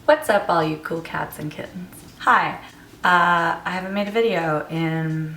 What's up, all you cool cats and kittens? Hi, I haven't made a video in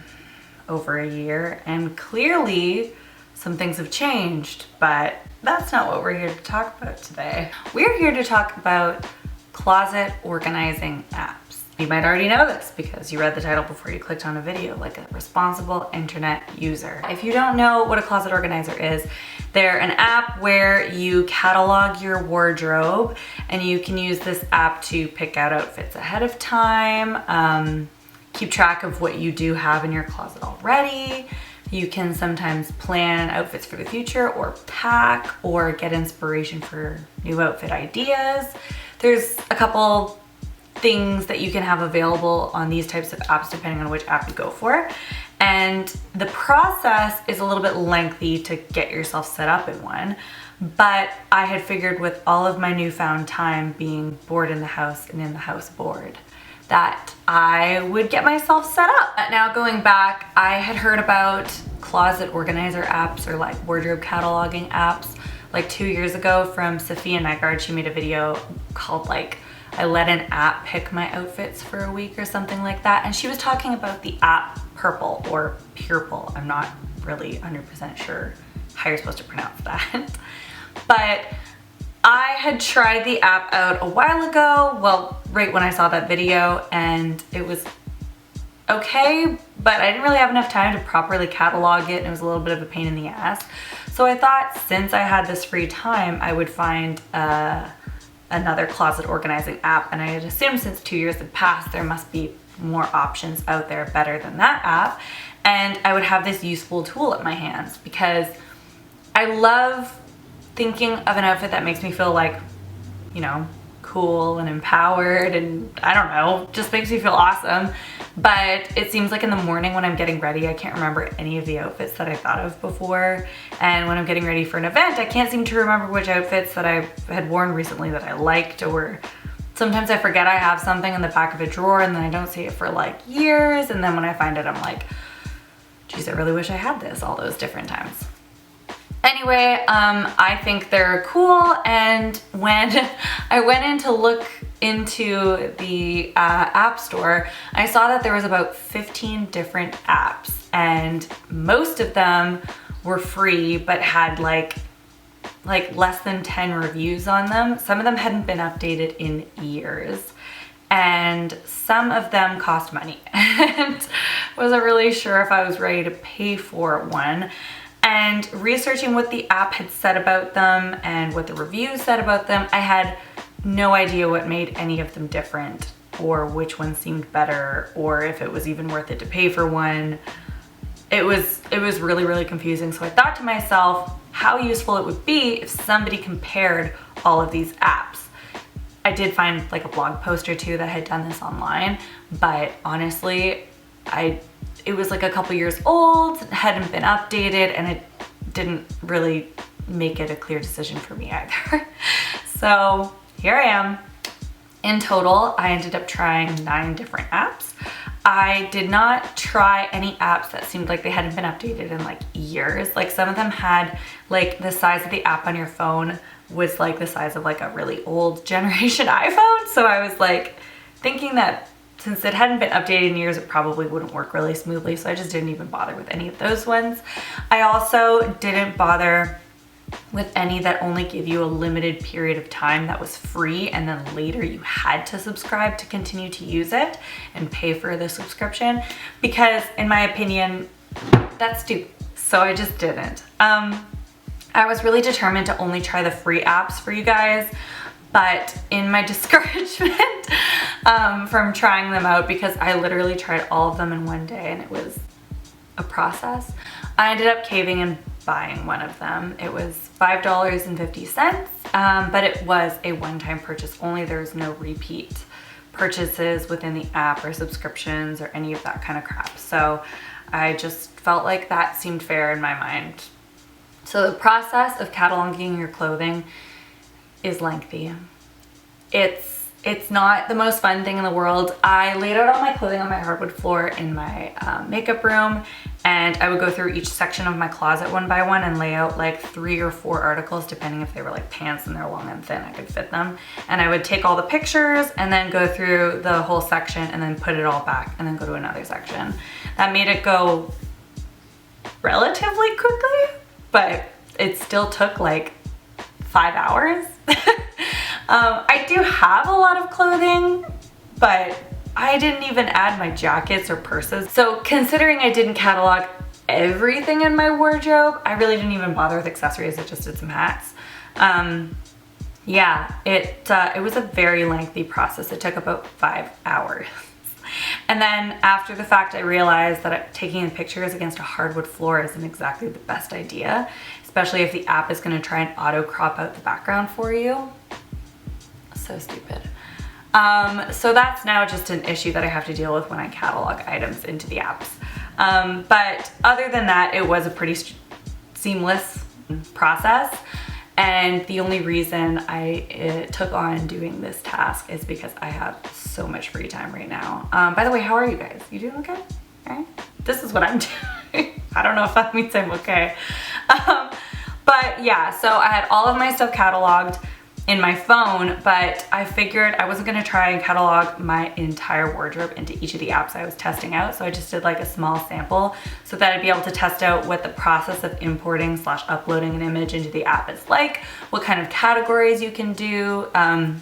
over a year, and clearly some things have changed, but that's not what we're here to talk about today. We're here to talk about closet organizing apps. You might already know this because you read the title before you clicked on a video, like a responsible internet user. If you don't know what a closet organizer is, they're an app where you catalog your wardrobe, and you can use this app to pick out outfits ahead of time, keep track of what you do have in your closet already. You can sometimes plan outfits for the future, or pack, or get inspiration for new outfit ideas. There's a couple things that you can have available on these types of apps depending on which app you go for. And the process is a little bit lengthy to get yourself set up in one, but I had figured with all of my newfound time being bored in the house and in the house bored, that I would get myself set up. Now going back, I had heard about closet organizer apps, or like wardrobe cataloging apps, like 2 years ago from Sophia Nygaard. She made a video called like, I let an app pick my outfits for a week or something like that. And she was talking about the app Pureple, or Pureple. I'm not really 100% sure how you're supposed to pronounce that. But I had tried the app out a while ago, well, right when I saw that video, and it was okay, but I didn't really have enough time to properly catalog it, and it was a little bit of a pain in the ass. So I thought, since I had this free time, I would find another closet organizing app, and I had assumed since 2 years had passed, there must be more options out there better than that app, and I would have this useful tool at my hands, because I love thinking of an outfit that makes me feel like, you know, cool and empowered, and I don't know, just makes me feel awesome. But it seems like in the morning when I'm getting ready, I can't remember any of the outfits that I thought of before. And when I'm getting ready for an event, I can't seem to remember which outfits that I had worn recently that I liked, or sometimes I forget I have something in the back of a drawer and then I don't see it for like years. And then when I find it, I'm like, geez, I really wish I had this all those different times. Anyway, I think they're cool, and when I went in to look into the app store, I saw that there was about 15 different apps, and most of them were free but had like less than 10 reviews on them. Some of them hadn't been updated in years, and some of them cost money, and wasn't really sure if I was ready to pay for one. And researching what the app had said about them and what the reviews said about them, I had no idea what made any of them different, or which one seemed better, or if it was even worth it to pay for one. It was really, really confusing. So I thought to myself how useful it would be if somebody compared all of these apps. I did find like a blog post or two that had done this online, but honestly, it was like a couple years old, hadn't been updated, and it didn't really make it a clear decision for me either. So here I am. In total, I ended up trying 9 different apps. I did not try any apps that seemed like they hadn't been updated in like years. Like some of them had like the size of the app on your phone was like the size of like a really old generation iPhone. So I was like thinking that since it hadn't been updated in years, it probably wouldn't work really smoothly, so I just didn't even bother with any of those ones. I also didn't bother with any that only give you a limited period of time that was free, and then later you had to subscribe to continue to use it and pay for the subscription, because in my opinion, that's stupid. So I just didn't. I was really determined to only try the free apps for you guys, but in my discouragement from trying them out, because I literally tried all of them in one day and it was a process, I ended up caving and buying one of them. It was $5.50, but it was a one-time purchase only. There was no repeat purchases within the app or subscriptions or any of that kind of crap. So I just felt like that seemed fair in my mind. So the process of cataloging your clothing is lengthy. It's It's not the most fun thing in the world. I laid out all my clothing on my hardwood floor in my makeup room, and I would go through each section of my closet one by one and lay out like 3 or 4 articles, depending if they were like pants and they're long and thin, I could fit them. And I would take all the pictures and then go through the whole section and then put it all back and then go to another section. That made it go relatively quickly, but it still took like 5 hours. I do have a lot of clothing, but I didn't even add my jackets or purses. So considering I didn't catalog everything in my wardrobe, I really didn't even bother with accessories. I just did some hats. Yeah, it was a very lengthy process. It took about 5 hours. And then after the fact, I realized that taking in pictures against a hardwood floor isn't exactly the best idea, especially if the app is going to try and auto crop out the background for you. So stupid. So that's now just an issue that I have to deal with when I catalog items into the apps. But other than that, it was a pretty seamless process. And the only reason I took on doing this task is because I have so much free time right now. By the way, how are you guys? You doing okay? All right. This is what I'm doing. I don't know if that means I'm okay. But yeah, so I had all of my stuff cataloged in my phone, but I figured I wasn't gonna try and catalog my entire wardrobe into each of the apps I was testing out. So I just did like a small sample so that I'd be able to test out what the process of importing / uploading an image into the app is like, what kind of categories you can do, and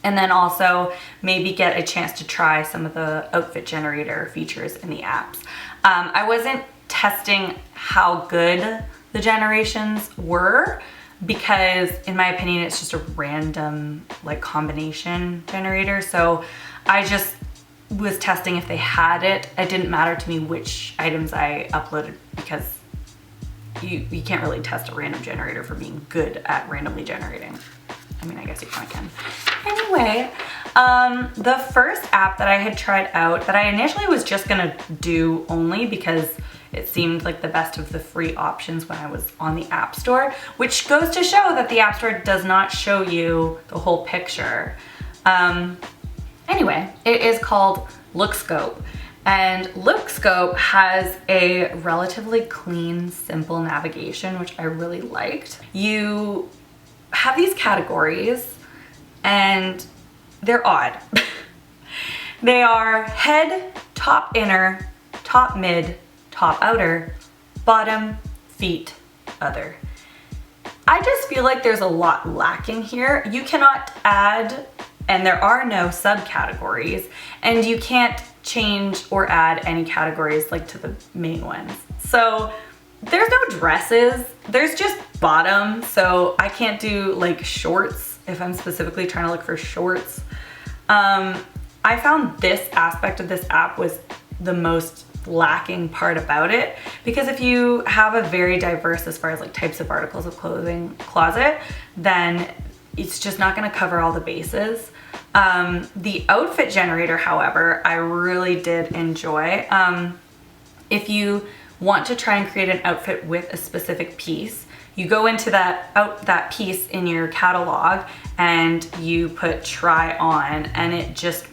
then also maybe get a chance to try some of the outfit generator features in the apps. I wasn't testing how good the generations were, because in my opinion it's just a random like combination generator. So I just was testing if they had it. It didn't matter to me which items I uploaded, because you can't really test a random generator for being good at randomly generating. I mean, I guess you kind of can. Anyway, the first app that I had tried out that I initially was just gonna do only because it seemed like the best of the free options when I was on the App Store, which goes to show that the App Store does not show you the whole picture. Anyway, it is called Lookscope. And Lookscope has a relatively clean, simple navigation, which I really liked. You have these categories and they're odd. They are head, top inner, top mid, top outer, bottom, feet, other. I just feel like there's a lot lacking here. You cannot add, and there are no subcategories, and you can't change or add any categories like to the main ones. So there's no dresses, there's just bottom, so I can't do like shorts if I'm specifically trying to look for shorts. I found this aspect of this app was the most lacking part about it, because if you have a very diverse as far as like types of articles of clothing closet, then it's just not going to cover all the bases. The outfit generator, however, I really did enjoy. If you want to try and create an outfit with a specific piece, you go into that piece in your catalog and you put try on, and it just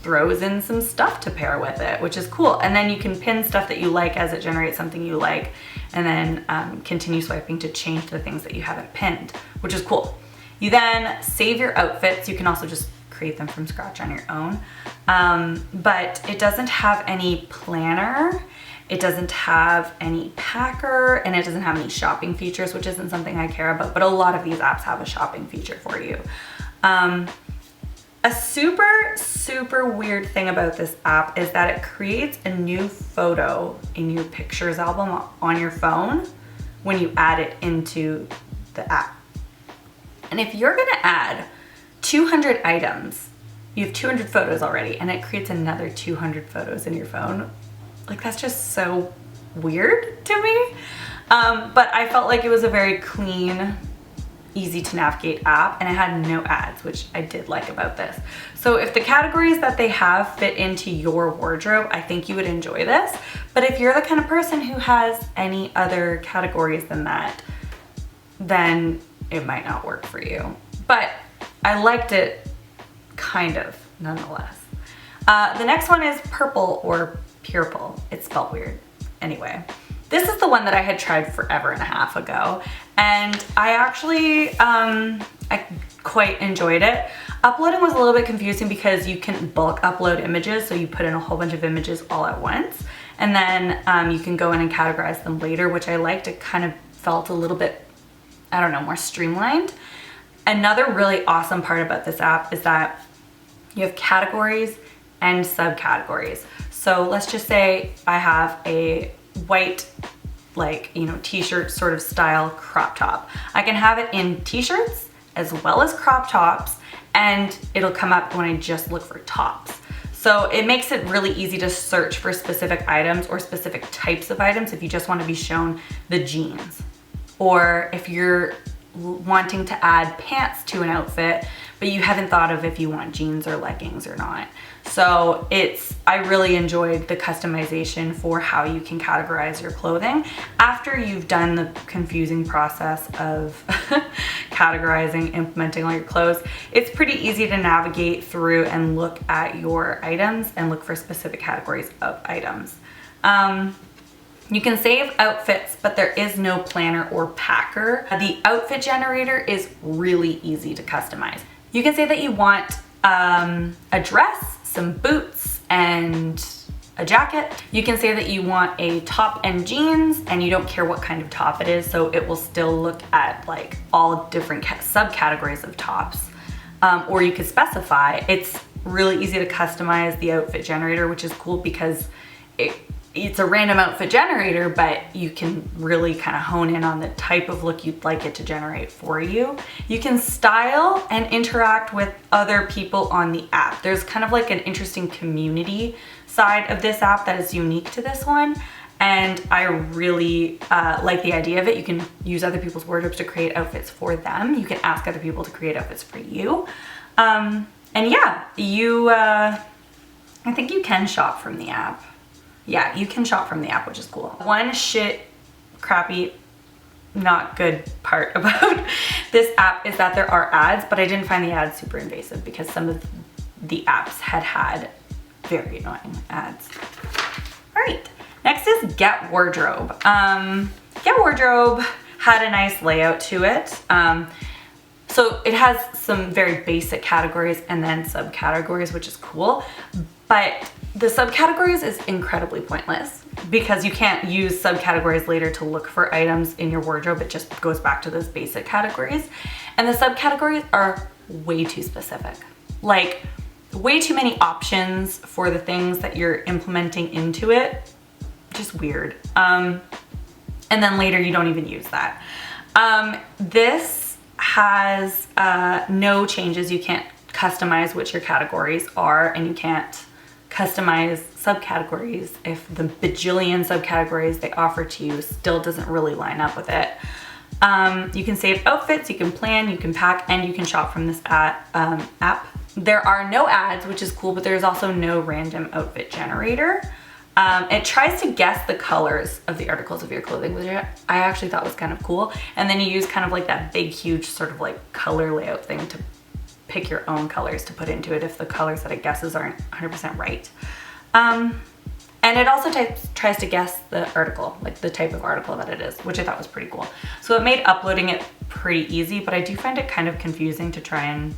throws in some stuff to pair with it, which is cool. And then you can pin stuff that you like as it generates something you like, and then continue swiping to change the things that you haven't pinned, which is cool. You then save your outfits. You can also just create them from scratch on your own. But it doesn't have any planner, it doesn't have any packer, and it doesn't have any shopping features, which isn't something I care about, but a lot of these apps have a shopping feature for you. A super weird thing about this app is that it creates a new photo in your pictures album on your phone when you add it into the app. And if you're gonna add 200 items, you have 200 photos already, and it creates another 200 photos in your phone. Like, that's just so weird to me. But I felt like it was a very clean, easy to navigate app, and it had no ads, which I did like about this. So if the categories that they have fit into your wardrobe, I think you would enjoy this. But if you're the kind of person who has any other categories than that, then it might not work for you. But I liked it kind of, nonetheless. The next one is Pureple or Pureple. It's spelled weird. Anyway, this is the one that I had tried forever and a half ago, and I actually, I quite enjoyed it. Uploading was a little bit confusing because you can bulk upload images, so you put in a whole bunch of images all at once, and then you can go in and categorize them later, which I liked. It kind of felt a little bit, I don't know, more streamlined. Another really awesome part about this app is that you have categories and subcategories. So let's just say I have a white, like, you know, t-shirt sort of style crop top. I can have it in t-shirts as well as crop tops, and it'll come up when I just look for tops. So it makes it really easy to search for specific items or specific types of items if you just want to be shown the jeans. Or if you're wanting to add pants to an outfit, but you haven't thought of if you want jeans or leggings or not. So I really enjoyed the customization for how you can categorize your clothing after you've done the confusing process of categorizing, implementing all your clothes. It's pretty easy to navigate through and look at your items and look for specific categories of items. You can save outfits, but there is no planner or packer. The outfit generator is really easy to customize. You can say that you want a dress, some boots, and a jacket. You can say that you want a top and jeans, and you don't care what kind of top it is, so it will still look at like all different subcategories of tops. Or you could specify. It's really easy to customize the outfit generator, which is cool because it's a random outfit generator, but you can really kind of hone in on the type of look you'd like it to generate for you. You can style and interact with other people on the app. There's kind of like an interesting community side of this app that is unique to this one, and I really like the idea of it. You can use other people's wardrobes to create outfits for them. You can ask other people to create outfits for you. And yeah, I think you can shop from the app. Yeah, you can shop from the app, which is cool. One crappy, not good part about this app is that there are ads, but I didn't find the ads super invasive because some of the apps had very annoying ads. All right, next is Get Wardrobe. Get Wardrobe had a nice layout to it. So it has some very basic categories and then subcategories, which is cool, but the subcategories is incredibly pointless because you can't use subcategories later to look for items in your wardrobe. It just goes back to those basic categories. And the subcategories are way too specific. Like, way too many options for the things that you're implementing into it. Just weird. And then later you don't even use that. This has no changes. You can't customize what your categories are, and you can't customize subcategories if the bajillion subcategories they offer to you still doesn't really line up with it. You can save outfits, you can plan, you can pack, and you can shop from this app. There are no ads, which is cool, but there's also no random outfit generator. It tries to guess the colors of the articles of your clothing, which I actually thought was kind of cool. And then you use kind of like that big, huge sort of like color layout thing to pick your own colors to put into it if the colors that it guesses aren't 100% right. And it also tries to guess the article, like the type of article that it is, which I thought was pretty cool. So it made uploading it pretty easy, but I do find it kind of confusing to try and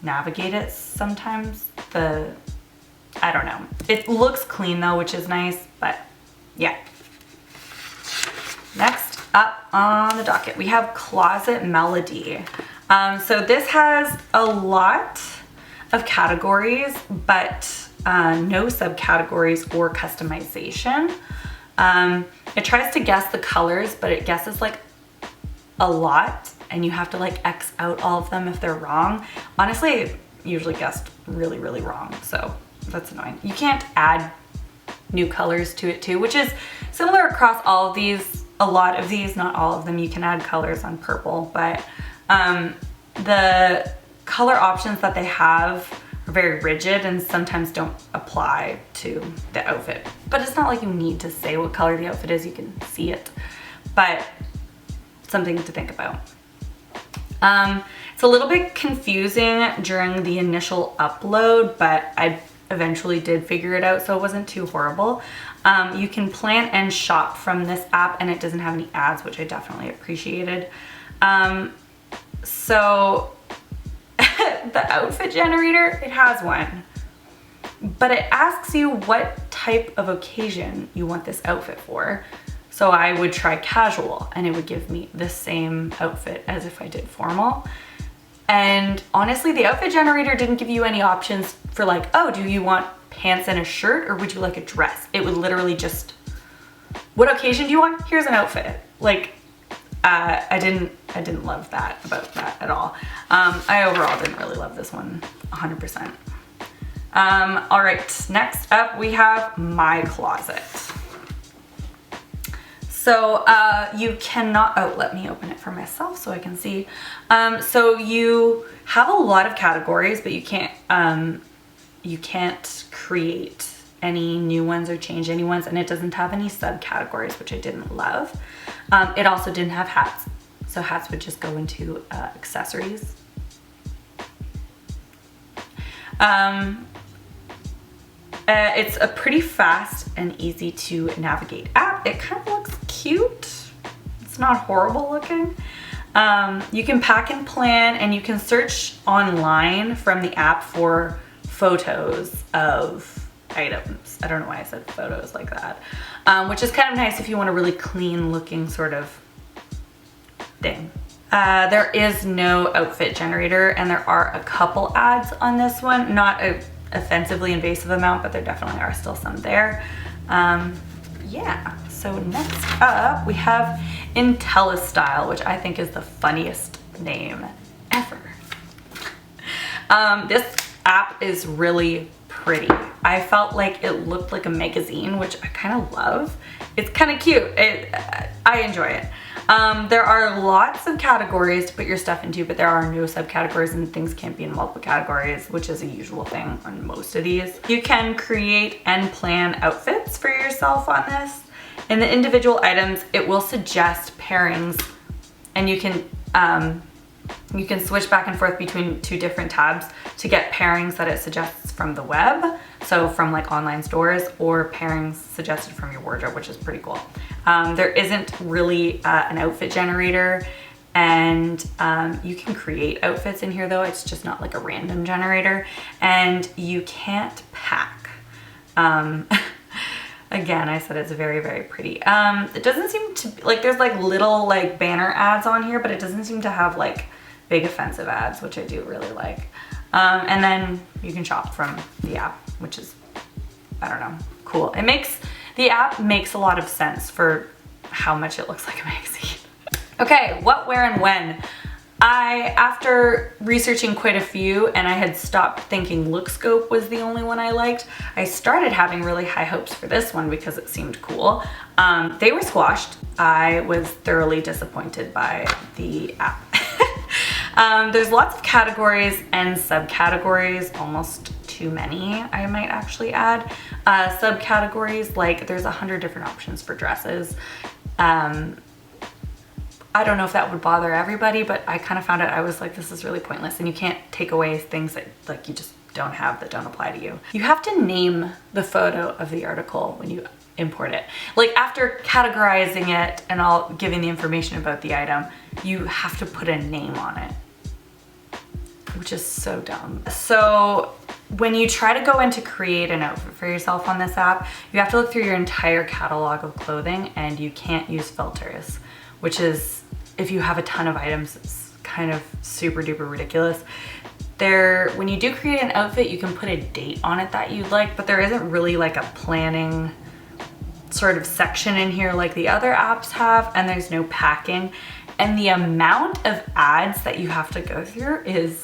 navigate it sometimes. I don't know. It looks clean though, which is nice, but yeah. Next up on the docket, we have Closet Melody. So this has a lot of categories, but no subcategories or customization. It tries to guess the colors, but it guesses like a lot, and you have to like X out all of them if they're wrong. Honestly, I usually guessed really, really wrong, so that's annoying. You can't add new colors to it too, which is similar across all of these. A lot of these, not all of them, you can add colors on Pureple, but the color options that they have are very rigid and sometimes don't apply to the outfit. But it's not like you need to say what color the outfit is, you can see it, but something to think about. It's a little bit confusing during the initial upload, but I eventually did figure it out, so it wasn't too horrible. You can plan and shop from this app, and it doesn't have any ads, which I definitely appreciated. So the outfit generator, it has one, but it asks you what type of occasion you want this outfit for. So I would try casual, and it would give me the same outfit as if I did formal. And honestly, the outfit generator didn't give you any options for like, oh, do you want pants and a shirt, or would you like a dress? It would literally just, what occasion do you want? Here's an outfit. Like, I didn't love that about that at all. I overall didn't really love this one 100%. All right, next up we have My Closet. So you cannot, oh, let me open it for myself so I can see. So you have a lot of categories, but you can't create any new ones or change any ones, and it doesn't have any subcategories, which I didn't love. It also didn't have hats, so hats would just go into accessories. It's a pretty fast and easy to navigate app. It kind of looks cute. It's not horrible looking. You can pack and plan, and you can search online from the app for photos of items. I don't know why I said photos like that, which is kind of nice if you want a really clean looking sort of thing. There is no outfit generator, and there are a couple ads on this one, not a offensively invasive amount, but there definitely are still some there. Yeah, so next up we have IntelliStyle, which I think is the funniest name ever. This app is really pretty. I felt like it looked like a magazine, which I kind of love. It's kind of cute. I enjoy it. There are lots of categories to put your stuff into, but there are no subcategories, and things can't be in multiple categories, which is a usual thing on most of these. You can create and plan outfits for yourself on this. In the individual items, it will suggest pairings, and you can switch back and forth between two different tabs to get pairings that it suggests from the web, so from like online stores, or pairings suggested from your wardrobe, which is pretty cool. There isn't really an outfit generator, and you can create outfits in here though. It's just not like a random generator, and you can't pack. Again, I said it's very, very pretty. It doesn't seem to be, like, there's like little like banner ads on here, but it doesn't seem to have like big offensive ads, which I do really like. And then you can shop from the app, which is, I don't know, cool. The app makes a lot of sense for how much it looks like a magazine. Okay, what, where, and when. After researching quite a few, and I had stopped thinking Lookscope was the only one I liked, I started having really high hopes for this one because it seemed cool. They were squashed. I was thoroughly disappointed by the app. There's lots of categories and subcategories, almost too many, I might actually add. Subcategories, like there's 100 different options for dresses. I don't know if that would bother everybody, but I kind of found out, I was like, this is really pointless, and you can't take away things that like you just don't have, that don't apply to you. You have to name the photo of the article when you import it. Like after categorizing it and all giving the information about the item, you have to put a name on it, which is so dumb. So when you try to go in to create an outfit for yourself on this app, you have to look through your entire catalog of clothing, and you can't use filters, which is, if you have a ton of items, it's kind of super duper ridiculous. When you do create an outfit, you can put a date on it that you'd like, but there isn't really like a planning sort of section in here like the other apps have, and there's no packing. And the amount of ads that you have to go through is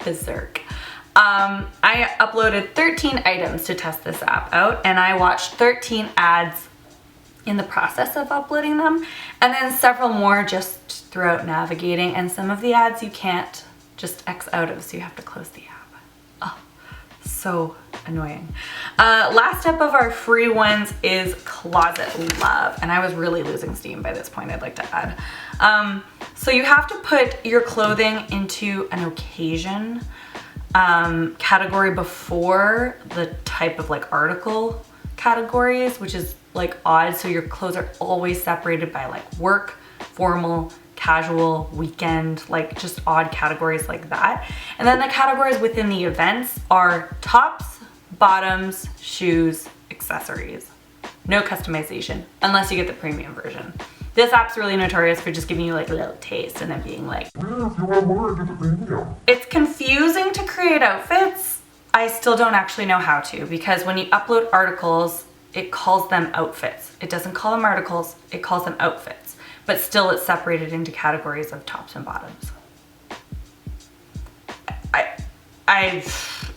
berserk. I uploaded 13 items to test this app out, and I watched 13 ads in the process of uploading them, and then several more just throughout navigating, and some of the ads you can't just X out of, so you have to close the app. Oh, so annoying. Last up of our free ones is Closet Love, and I was really losing steam by this point, I'd like to add. So you have to put your clothing into an occasion category before the type of like article categories, which is like odd. So your clothes are always separated by like work, formal, casual, weekend, like just odd categories like that. And then the categories within the events are tops, bottoms, shoes, accessories. No customization unless you get the premium version. This app's really notorious for just giving you like a little taste and then being like, it's confusing to create outfits. I still don't actually know how to, because when you upload articles, it calls them outfits. It doesn't call them articles, it calls them outfits. But still it's separated into categories of tops and bottoms.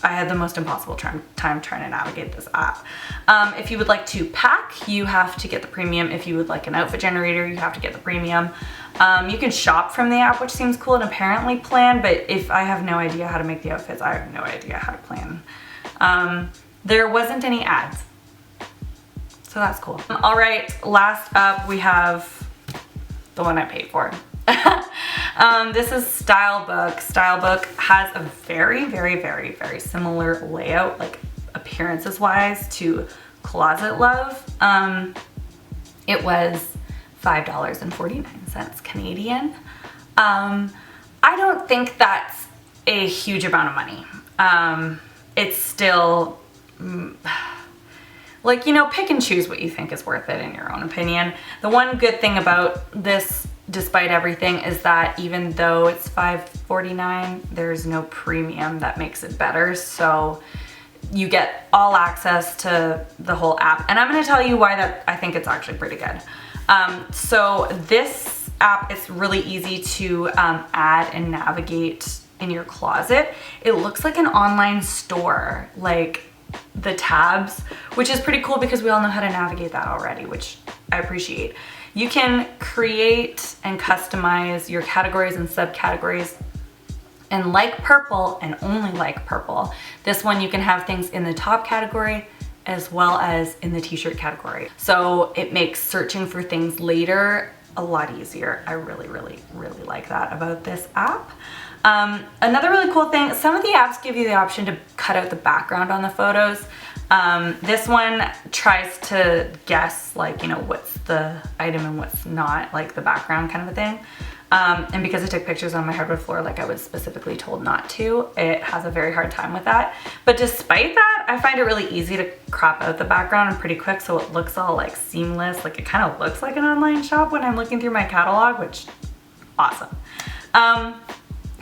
I had the most impossible time trying to navigate this app. If you would like to pack, you have to get the premium. If you would like an outfit generator, you have to get the premium. You can shop from the app, which seems cool, and apparently plan, but if I have no idea how to make the outfits, I have no idea how to plan. There wasn't any ads, so that's cool. All right, last up we have the one I paid for. This is Stylebook. Stylebook has a very similar layout, like appearances wise, to Closet Love. It was $5.49 Canadian. I don't think that's a huge amount of money. It's still, like, you know, pick and choose what you think is worth it in your own opinion. The one good thing about this, despite everything, is that even though it's $5.49, there's no premium that makes it better. So you get all access to the whole app. And I'm gonna tell you why that I think it's actually pretty good. So this app, it's really easy to add and navigate in your closet. It looks like an online store, like the tabs, which is pretty cool because we all know how to navigate that already, which I appreciate. You can create and customize your categories and subcategories. And like Pureple, and only like Pureple, this one you can have things in the top category as well as in the t-shirt category. So it makes searching for things later a lot easier. I really like that about this app. Another really cool thing, some of the apps give you the option to cut out the background on the photos. This one tries to guess, like, you know, what's the item and what's not, like the background kind of a thing. And because I took pictures on my hardwood floor, like I was specifically told not to, it has a very hard time with that. But despite that, I find it really easy to crop out the background and pretty quick, so it looks all like seamless. Like it kind of looks like an online shop when I'm looking through my catalog, which, awesome.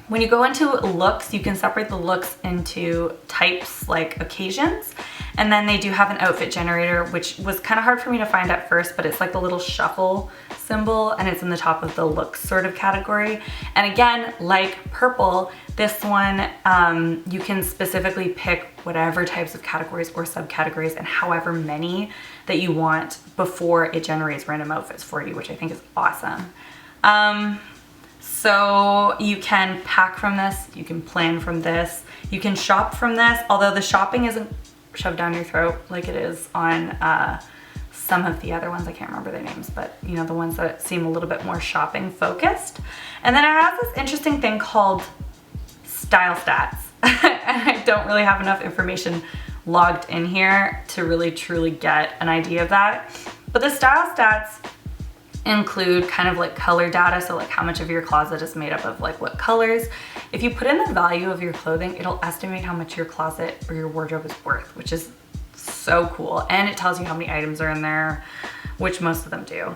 When you go into looks, you can separate the looks into types, like occasions. And then they do have an outfit generator, which was kind of hard for me to find at first, but it's like the little shuffle symbol, and it's in the top of the looks sort of category. And again, like Pureple, this one, you can specifically pick whatever types of categories or subcategories and however many that you want before it generates random outfits for you, which I think is awesome. So you can pack from this, you can plan from this, you can shop from this, although the shopping isn't shoved down your throat like it is on some of the other ones. I can't remember their names, but you know, the ones that seem a little bit more shopping focused. And then it has this interesting thing called Style Stats. And I don't really have enough information logged in here to really truly get an idea of that. But the Style Stats include kind of like color data, so like how much of your closet is made up of like what colors. If you put in the value of your clothing, it'll estimate how much your closet or your wardrobe is worth, which is so cool. And it tells you how many items are in there, which most of them do.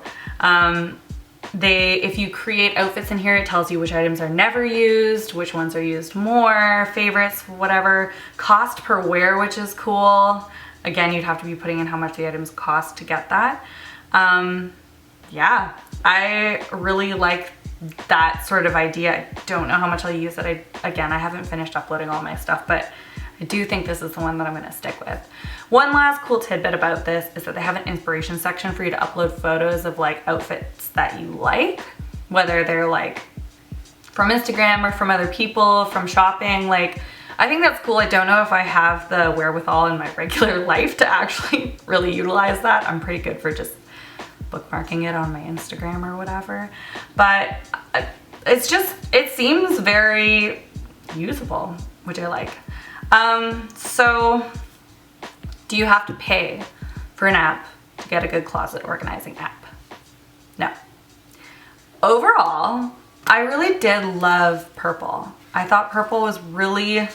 If you create outfits in here, it tells you which items are never used, which ones are used more, favorites, whatever. Cost per wear, which is cool. Again, you'd have to be putting in how much the items cost to get that. Yeah, I really like that sort of idea. I don't know how much I'll use it. Again, I haven't finished uploading all my stuff, but I do think this is the one that I'm gonna stick with. One last cool tidbit about this is that they have an inspiration section for you to upload photos of like outfits that you like, whether they're like from Instagram or from other people, from shopping. Like, I think that's cool. I don't know if I have the wherewithal in my regular life to actually really utilize that. I'm pretty good for just bookmarking it on my Instagram or whatever. But it seems very usable, which I like. So do you have to pay for an app to get a good closet organizing app? No. Overall, I really did love Pureple. I thought Pureple was really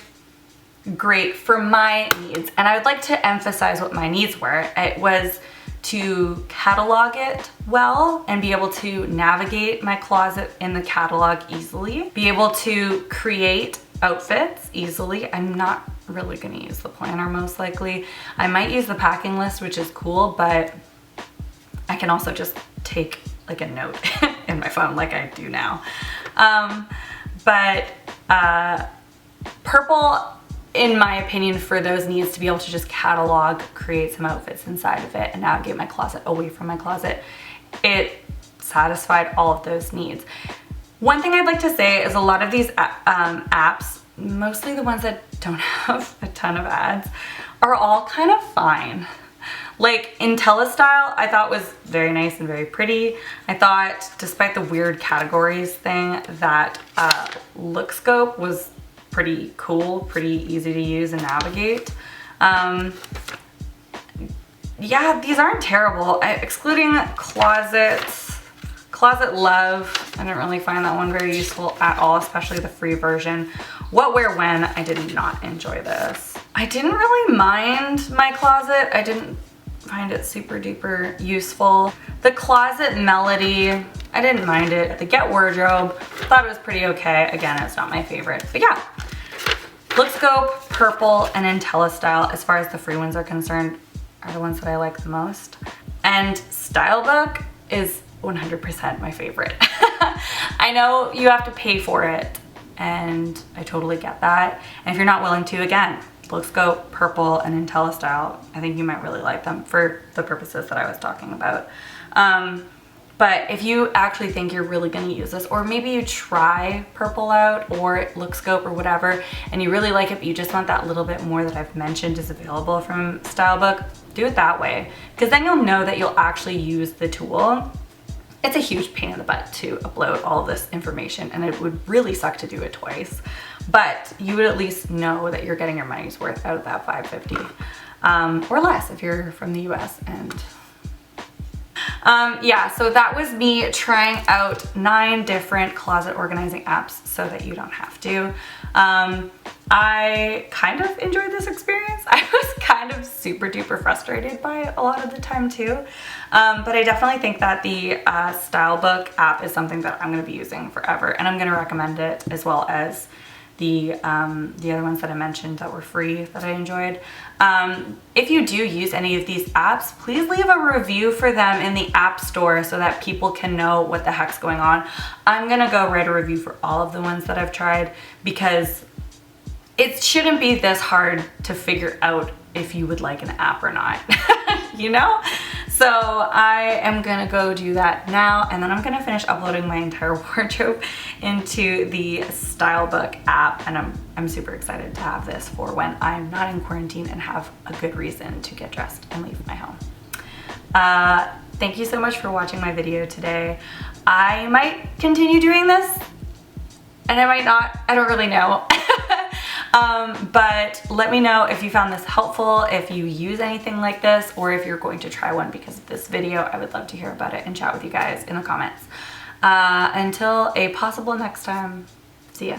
great for my needs, and I would like to emphasize what my needs were. It was to catalog it well and be able to navigate my closet in the catalog easily, be able to create outfits easily. I'm not really gonna use the planner most likely. I might use the packing list, which is cool, but I can also just take like a note in my phone like I do now. Pureple, in my opinion, for those needs, to be able to just catalog, create some outfits inside of it, and navigate my closet away from my closet, it satisfied all of those needs. One thing I'd like to say is a lot of these apps, mostly the ones that don't have a ton of ads, are all kind of fine. Like IntelliStyle, I thought was very nice and very pretty. I thought, despite the weird categories thing, that Lookscope was pretty cool, pretty easy to use and navigate. Yeah, these aren't terrible. Excluding Closet Love, I didn't really find that one very useful at all, especially the free version. What, Where, When, I did not enjoy this. I didn't really mind my closet. I didn't find it super duper useful. The Closet Melody, I didn't mind it. The Get Wardrobe, thought it was pretty okay. Again, it's not my favorite, but yeah. Lookscope, Pureple, and IntelliStyle, as far as the free ones are concerned, are the ones that I like the most. And Stylebook is 100% my favorite. I know you have to pay for it, and I totally get that. And if you're not willing to, again, Lookscope, Pureple, and IntelliStyle, I think you might really like them for the purposes that I was talking about. But if you actually think you're really gonna use this, or maybe you try Pureple out or Lookscope or whatever, and you really like it, but you just want that little bit more that I've mentioned is available from Stylebook, do it that way. Because then you'll know that you'll actually use the tool. It's a huge pain in the butt to upload all of this information, and it would really suck to do it twice. But you would at least know that you're getting your money's worth out of that $5.50 or less if you're from the US. And yeah, so that was me trying out 9 different closet organizing apps so that you don't have to. I kind of enjoyed this experience. I was kind of super duper frustrated by it a lot of the time too. But I definitely think that the Stylebook app is something that I'm gonna be using forever, and I'm gonna recommend it, as well as the other ones that I mentioned that were free that I enjoyed. If you do use any of these apps, please leave a review for them in the App Store so that people can know what the heck's going on. I'm gonna go write a review for all of the ones that I've tried, because it shouldn't be this hard to figure out if you would like an app or not, you know? So I am gonna go do that now, and then I'm gonna finish uploading my entire wardrobe into the Stylebook app, and I'm super excited to have this for when I'm not in quarantine and have a good reason to get dressed and leave my home. Thank you so much for watching my video today. I might continue doing this, and I might not, I don't really know. But let me know if you found this helpful, if you use anything like this, or if you're going to try one because of this video. I would love to hear about it and chat with you guys in the comments. Until a possible next time, see ya.